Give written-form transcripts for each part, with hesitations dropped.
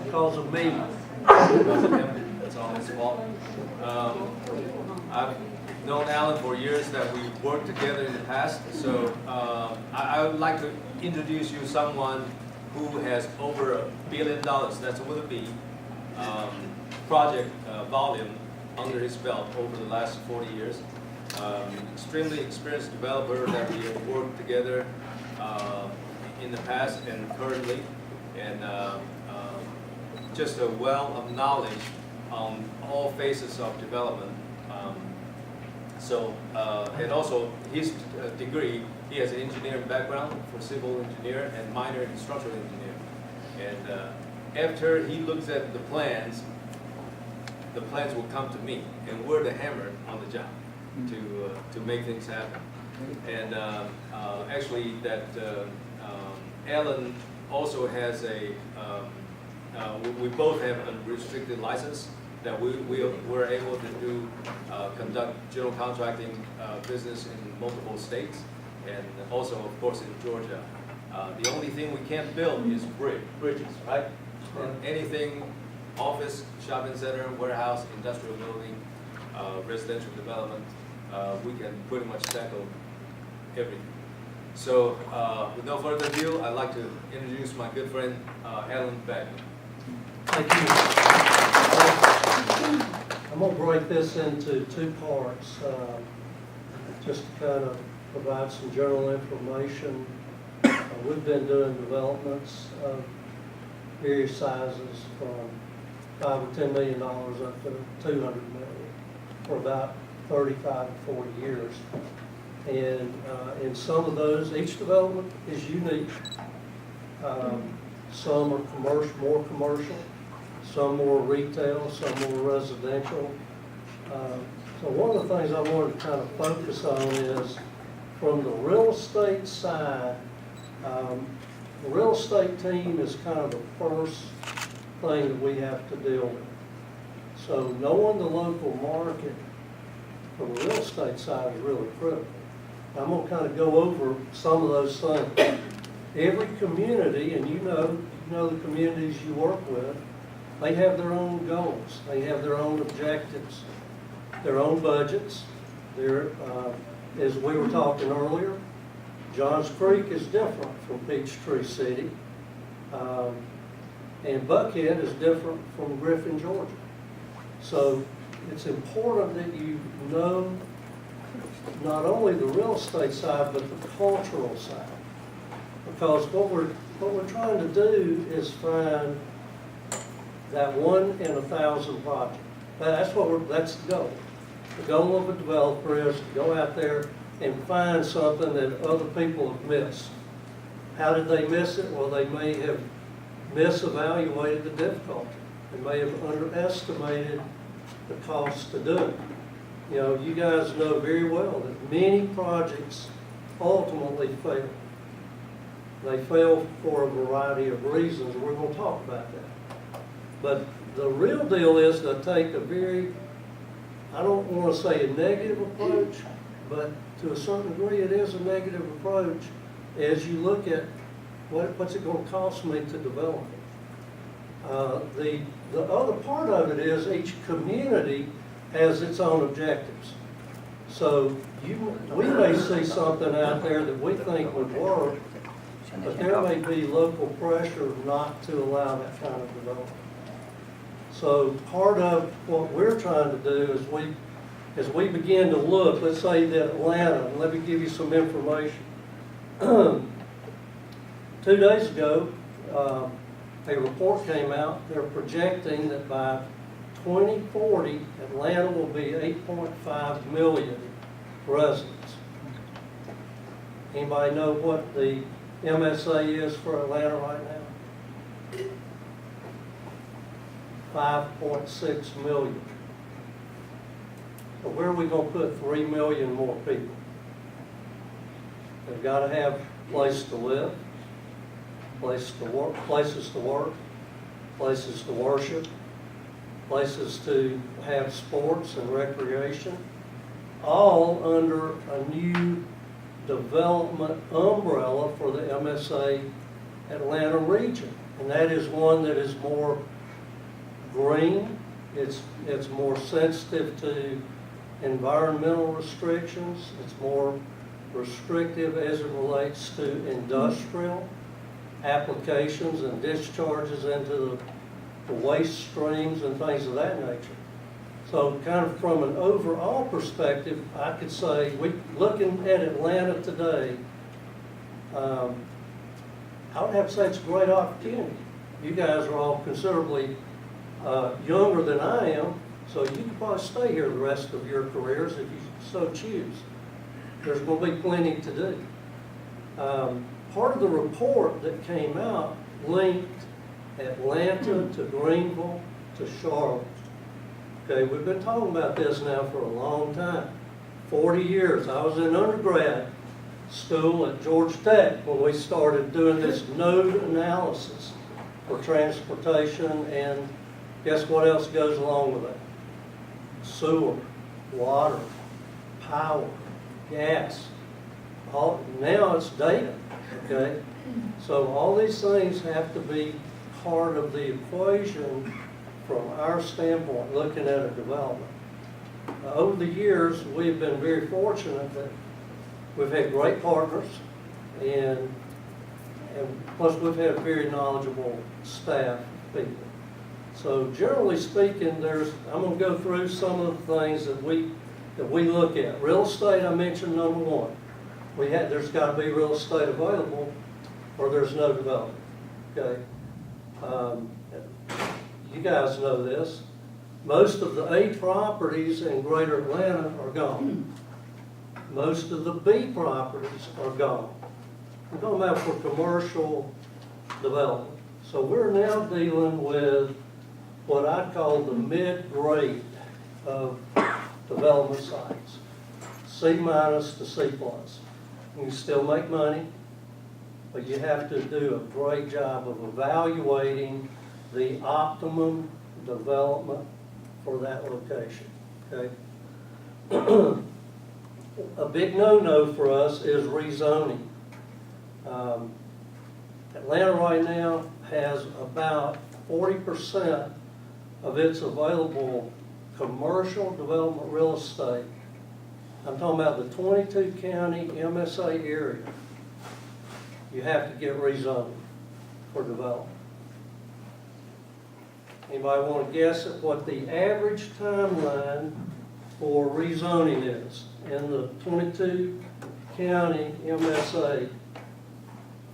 because of me. It's all his fault. I've known Alan for years, that we worked together in the past, so I would like to introduce you someone who has over $1 billion, that's with a B, project volume under his belt over the last 40 years. Extremely experienced developer that we have worked together in the past and currently, and just a wealth of knowledge on all phases of development. And also his degree, he has an engineering background for civil engineer and minor in structural engineer. And after he looks at the plans will come to me, and we're the hammer on the job to make things happen. And actually, that Alan also has a we both have a restricted license that we're able to conduct general contracting business in multiple states, and also, of course, in Georgia. The only thing we can't build is bridges, right? And anything, office, shopping center, warehouse, industrial building, residential development, we can pretty much tackle everything. So, with no further ado, I'd like to introduce my good friend, Alan Beck. Thank you. I'm going to break this into two parts, just to kind of provide some general information. We've been doing developments of various sizes from $5 or $10 million up to $200 million for about 35 to 40 years. And in some of those, each development is unique. Some are commercial, more commercial, some more retail, some more residential. So one of the things I wanted to kind of focus on is from the real estate side. The real estate team is kind of the first thing that we have to deal with. So knowing the local market from the real estate side is really critical. I'm going to kind of go over some of those things. Every community, and you know the communities you work with, they have their own goals. They have their own objectives, their own budgets. As we were talking earlier, Johns Creek is different from Peachtree City, and Buckhead is different from Griffin, Georgia. So it's important that you know not only the real estate side, but the cultural side. Because what we're trying to do is find that 1 in 1,000 project. That's the goal. The goal of a developer is to go out there and find something that other people have missed. How did they miss it? Well, they may have misevaluated the difficulty. They may have underestimated the cost to do it. You know, you guys know very well that many projects ultimately fail. They fail for a variety of reasons, and we're going to talk about that. But the real deal is to take a very, I don't want to say a negative approach, but to a certain degree it is a negative approach as you look at what's it going to cost me to develop it. The other part of it is each community has its own objectives. So we may see something out there that we think would work, but there may be local pressure not to allow that kind of development. So part of what we're trying to do is as we begin to look, let's say that Atlanta, and let me give you some information. 2 days ago, a report came out. They're projecting that by 2040, Atlanta will be 8.5 million residents. Anybody know what the MSA is for Atlanta right now? 5.6 million. So where are we going to put 3 million more people? They've got to have a place to live, places to work, places to worship, places to have sports and recreation, all under a new development umbrella for the MSA Atlanta region. And that is one that is more green, it's more sensitive to environmental restrictions, it's more restrictive as it relates to industrial applications and discharges into the waste streams and things of that nature. So kind of from an overall perspective, I could say, looking at Atlanta today, I would have to say it's a great opportunity. You guys are all considerably younger than I am, so you can probably stay here the rest of your careers if you so choose. There's going to be plenty to do. Part of the report that came out linked Atlanta to Greenville to Charlotte. Okay, we've been talking about this now for a long time. 40 years. I was in undergrad school at Georgia Tech when we started doing this node analysis for transportation, and guess what else goes along with that? Sewer, water, power, gas. Now it's data, okay? So all these things have to be part of the equation from our standpoint, looking at a development. Over the years, we've been very fortunate that we've had great partners, and plus we've had very knowledgeable staff people. So generally speaking, I'm going to go through some of the things that we look at. Real estate, I mentioned number one. There's got to be real estate available, or there's no development. Okay. You guys know this. Most of the A properties in Greater Atlanta are gone. Most of the B properties are gone. We're talking about for commercial development. So we're now dealing with what I call the mid-grade of development sites. C minus to C plus. You can still make money, but you have to do a great job of evaluating the optimum development for that location, okay? A big no-no for us is rezoning. Atlanta right now has about 40% of its available commercial development real estate. I'm talking about the 22 county MSA area. You have to get rezoned for development. Anybody want to guess at what the average timeline for rezoning is in the 22 county MSA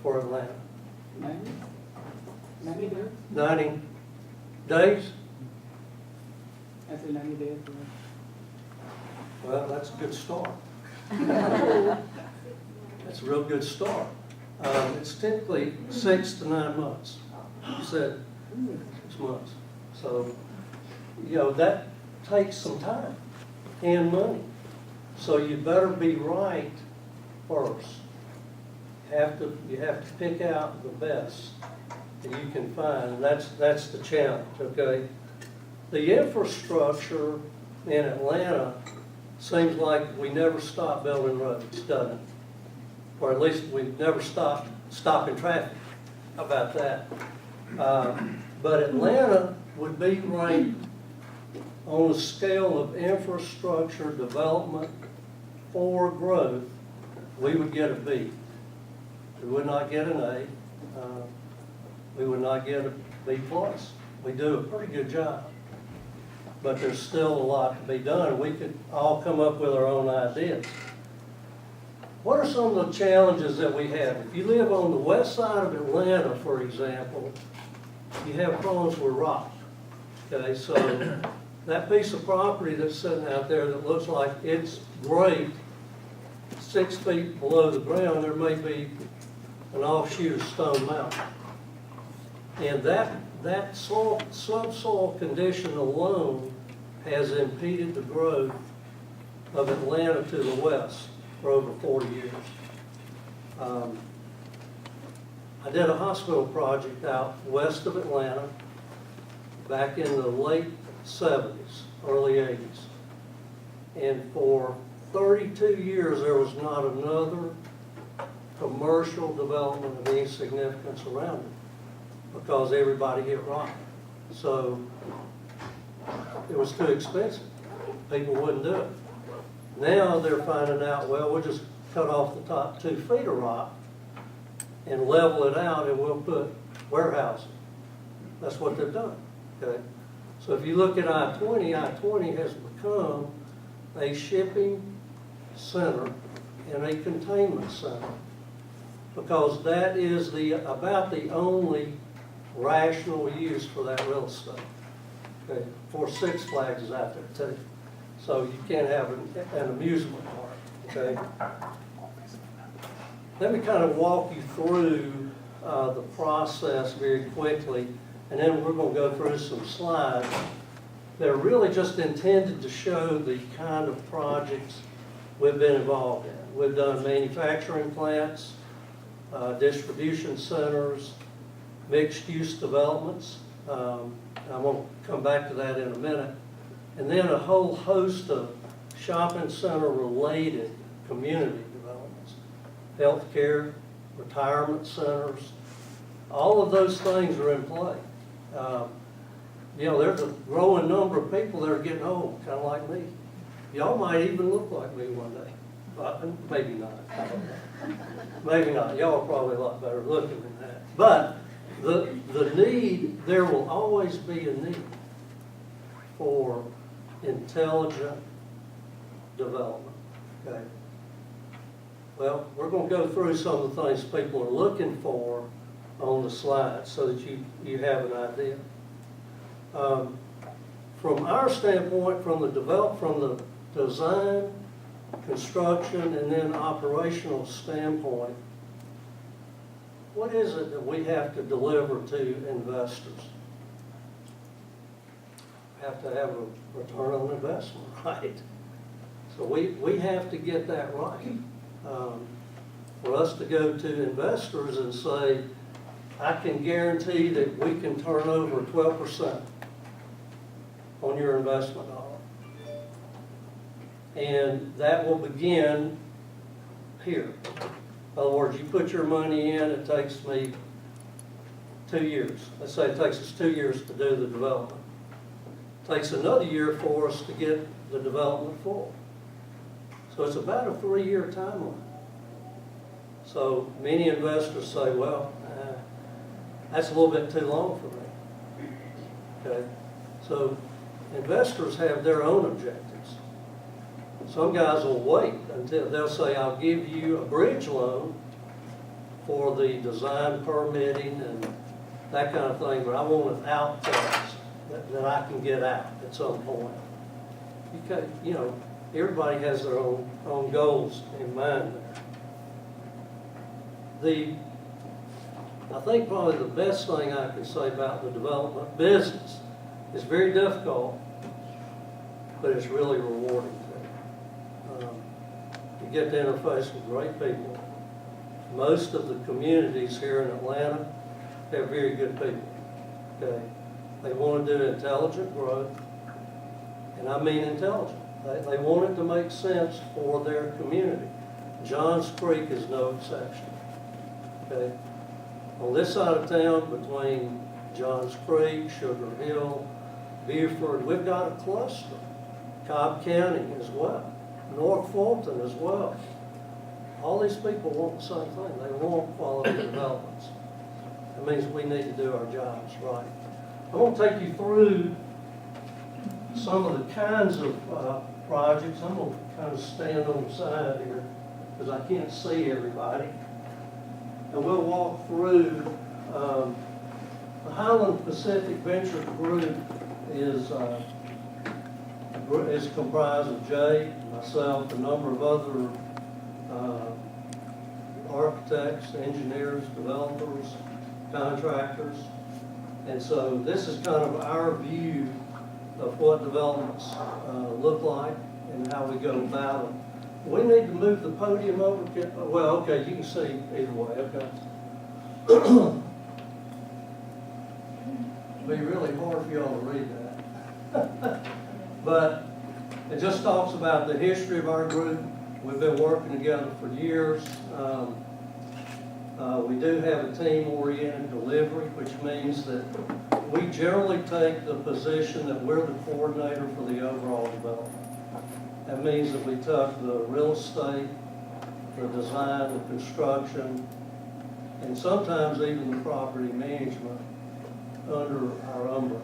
for Atlanta? 90 days? 90 days? I say 90 days. Well, that's a good start. That's a real good start. It's typically 6 to 9 months. You said 6 months. So, that takes some time and money. So you better be right first. You have to pick out the best that you can find, and that's the challenge, okay? The infrastructure in Atlanta seems like we never stop building roads, doesn't it? Or at least we never stopping traffic. How about that? But Atlanta would be ranked on a scale of infrastructure development for growth. We would get a B. We would not get an A. We would not get a B plus. We do a pretty good job. But there's still a lot to be done. We could all come up with our own ideas. What are some of the challenges that we have? If you live on the west side of Atlanta, for example, you have problems with rock. Okay, so that piece of property that's sitting out there that looks like it's great, 6 feet below the ground, there may be an offshoot of Stone Mountain. And that subsoil condition alone has impeded the growth of Atlanta to the west for over 40 years. I did a hospital project out west of Atlanta back in the late 70s, early 80s. And for 32 years, there was not another commercial development of any significance around it because everybody hit rock. So it was too expensive. People wouldn't do it. Now they're finding out, well, we'll just cut off the top 2 feet of rock and level it out, and we'll put warehousing. That's what they've done, okay? So if you look at I-20, I-20 has become a shipping center and a containment center, because that is about the only rational use for that real estate. Okay, for Six Flags is out there too. So you can't have an amusement park, okay? Let me kind of walk you through the process very quickly, and then we're going to go through some slides. They're really just intended to show the kind of projects we've been involved in. We've done manufacturing plants, distribution centers, mixed-use developments. I'm going to come back to that in a minute. And then a whole host of shopping center-related community developments, healthcare, retirement centers. All of those things are in play. You know, there's a growing number of people that are getting old, kind of like me. Y'all might even look like me one day. Maybe not. I don't know. Maybe not. Y'all are probably a lot better looking than that. But the need, there will always be a need for intelligent development, okay? Well, we're going to go through some of the things people are looking for on the slide so that you have an idea. From our standpoint, from the design, construction, and then operational standpoint, what is it that we have to deliver to investors? We have to have a return on investment, right? So we have to get that right. For us to go to investors and say, I can guarantee that we can turn over 12% on your investment dollar. And that will begin here. In other words, you put your money in, it takes me 2 years. Let's say it takes us 2 years to do the development. It takes another year for us to get the development full. So it's about a 3-year timeline. So many investors say, well, that's a little bit too long for me. Okay? So investors have their own objectives. Some guys will wait until they'll say, I'll give you a bridge loan for the design permitting and that kind of thing, but I want an out tax that I can get out at some point. You know, everybody has their own goals in mind there. I think probably the best thing I can say about the development business is very difficult, but it's really rewarding too. You get to interface with great people. Most of the communities here in Atlanta have very good people. Okay, they want to do intelligent growth, and I mean intelligent. They want it to make sense for their community. Johns Creek is no exception. Okay, on this side of town, between Johns Creek, Sugar Hill, Beaufort, we've got a cluster. Cobb County as well. North Fulton as well. All these people want the same thing. They want quality developments. That means we need to do our jobs right. I want to take you through some of the kinds of projects. I'm going to kind of stand on the side here because I can't see everybody. And we'll walk through. The Highland Pacific Venture Group is comprised of Jay, myself, a number of other architects, engineers, developers, contractors. And so this is kind of our view of what developments look like and how we go about them. We need to move the podium over. Well, okay, you can see either way, okay. It'll be really hard for y'all to read that. But it just talks about the history of our group. We've been working together for years. We do have a team-oriented delivery, which means that we generally take the position that we're the coordinator for the overall development. That means that we took the real estate, the design, the construction, and sometimes even the property management under our umbrella.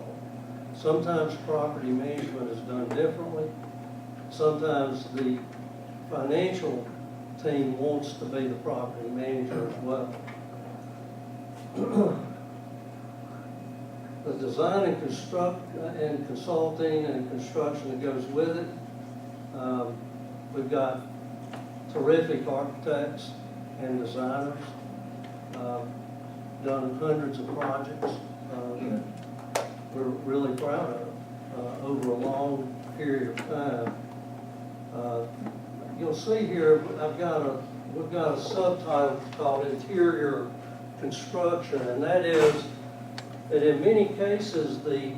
Sometimes property management is done differently. Sometimes the financial team wants to be the property manager as well. The design and consulting and construction that goes with it. We've got terrific architects and designers, done hundreds of projects that we're really proud of over a long period of time. You'll see here, we've got a subtitle called Interior Construction, and that is that in many cases the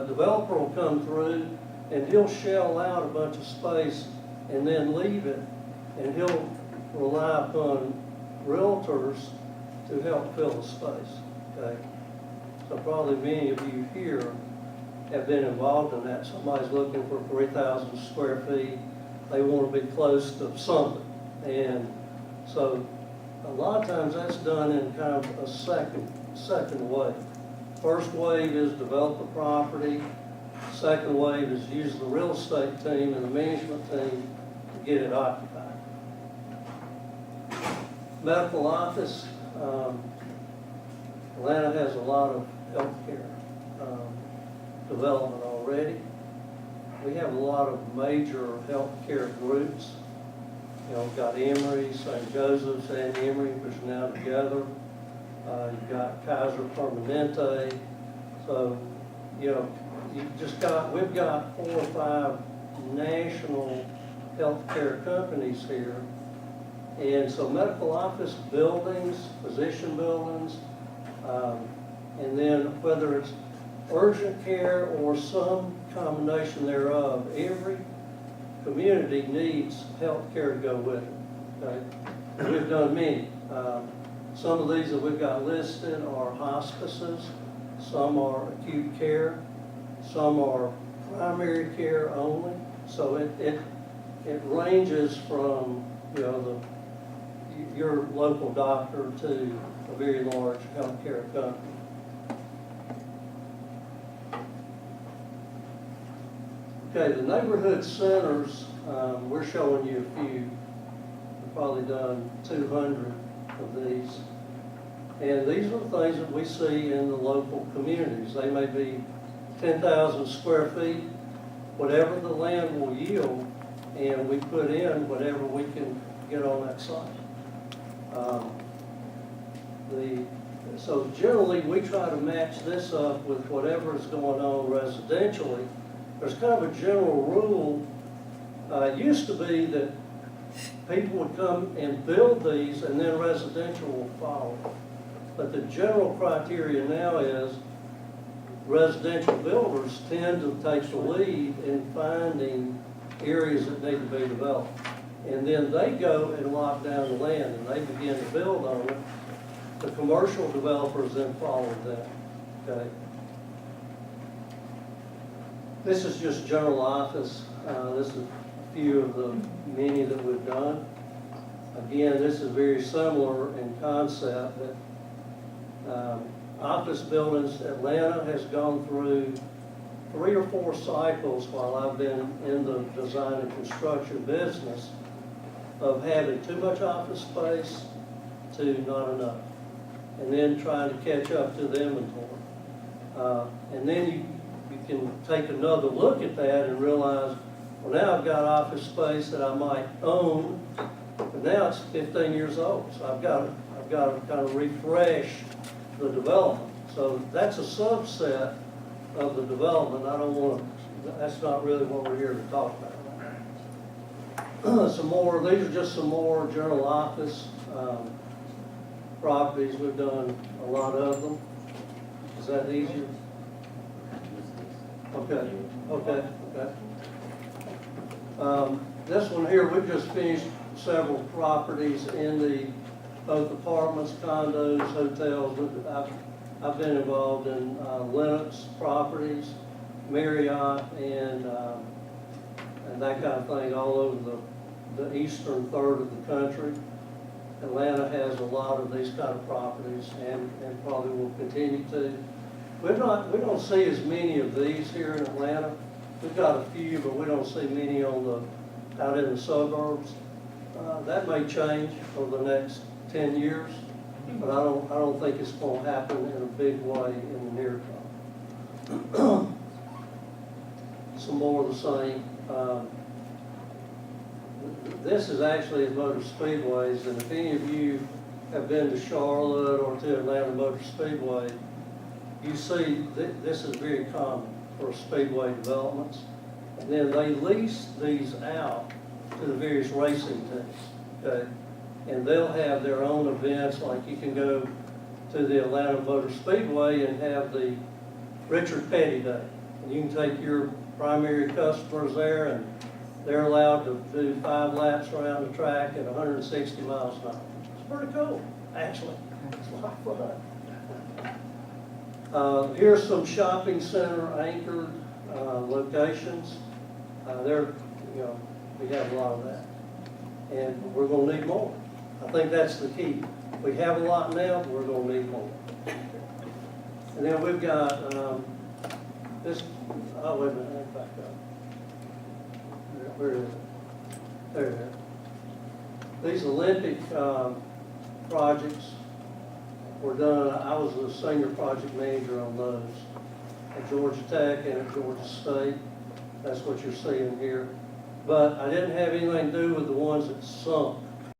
developer will come through and he'll shell out a bunch of space and then leave it, and he'll rely upon realtors to help fill the space, okay? So probably many of you here have been involved in that. Somebody's looking for 3,000 square feet. They want to be close to something. And so a lot of times that's done in kind of a second wave. First wave is develop the property. Second wave is use the real estate team and the management team to get it occupied. Medical office, Atlanta has a lot of healthcare development already. We have a lot of major healthcare groups. You know, we've got Emory, St. Joseph's, and Emory, which are now together. You've got Kaiser Permanente. So, you know, we've got 4 or 5 national healthcare companies here. And so medical office buildings, physician buildings, and then whether it's urgent care or some combination thereof, every community needs health care to go with it, okay? And we've done many. Some of these that we've got listed are hospices, some are acute care, some are primary care only. So it ranges from, you know, your local doctor to a very large healthcare company. Okay, the neighborhood centers, we're showing you a few. We've probably done 200 of these. And these are the things that we see in the local communities. They may be 10,000 square feet, whatever the land will yield, and we put in whatever we can get on that site. So generally, we try to match this up with whatever is going on residentially. There's kind of a general rule. It used to be that people would come and build these and then residential will follow. But the general criteria now is residential builders tend to take the lead in finding areas that need to be developed. And then they go and lock down the land and they begin to build on it. The commercial developers then follow them, okay? This is just general office. This is a few of the many that we've done. Again, this is very similar in concept, that office buildings, Atlanta has gone through 3 or 4 cycles while I've been in the design and construction business of having too much office space to not enough, and then trying to catch up to the inventory. And then you can take another look at that and realize, well, now I've got office space that I might own, but now it's 15 years old, so I've got to kind of refresh the development. So that's a subset of the development. I don't want to, that's not really what we're here to talk about. Some more, these are just some more general office properties. We've done a lot of them. Is that easier? Okay. This one here, we've just finished several properties in the both apartments, condos, hotels. I've been involved in Lennox Properties, Marriott, and that kind of thing all over the eastern third of the country. Atlanta has a lot of these kind of properties and probably will continue to. We don't see as many of these here in Atlanta. We've got a few, but we don't see many out in the suburbs. That may change over the next 10 years, but I don't think it's going to happen in a big way in the near term. Some more of the same. This is actually at Motor Speedways, and if any of you have been to Charlotte or to Atlanta Motor Speedway, you see this is very common for speedway developments. And then they lease these out to the various racing teams, okay? And they'll have their own events, like you can go to the Atlanta Motor Speedway and have the Richard Petty Day. And you can take your primary customers there, and they're allowed to do 5 laps around the track at 160 miles an hour. It's pretty cool, actually. It's a lot of fun. Here's some shopping center anchored locations. We have a lot of that, and we're going to need more. I think that's the key. We have a lot now, but we're going to need more. And then we've got this. Oh, wait a minute, let me back up. Where is it? There it is. These Olympic projects were done. I was the senior project manager on those at Georgia Tech and at Georgia State. That's what you're seeing here. But I didn't have anything to do with the ones that sunk.